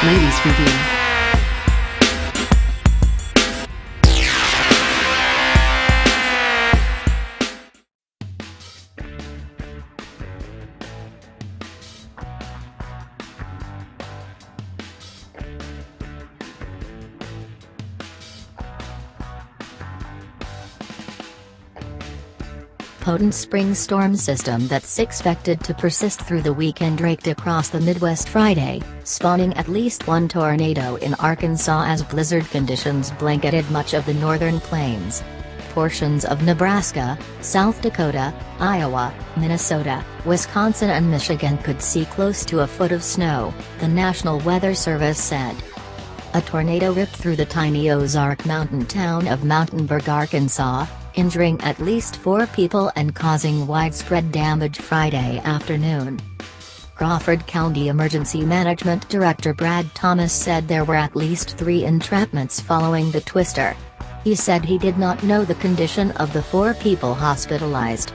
Ladies Review. Potent spring storm system that's expected to persist through the weekend raked across the Midwest Friday, spawning at least one tornado in Arkansas as blizzard conditions blanketed much of the northern plains. Portions of Nebraska, South Dakota, Iowa, Minnesota, Wisconsin and Michigan could see close to a foot of snow, the National Weather Service said. A tornado ripped through the tiny Ozark Mountain town of Mountainburg, Arkansas, injuring at least 4 people and causing widespread damage Friday afternoon. Crawford County Emergency Management Director Brad Thomas said there were at least 3 entrapments following the twister. He said he did not know the condition of the 4 people hospitalized.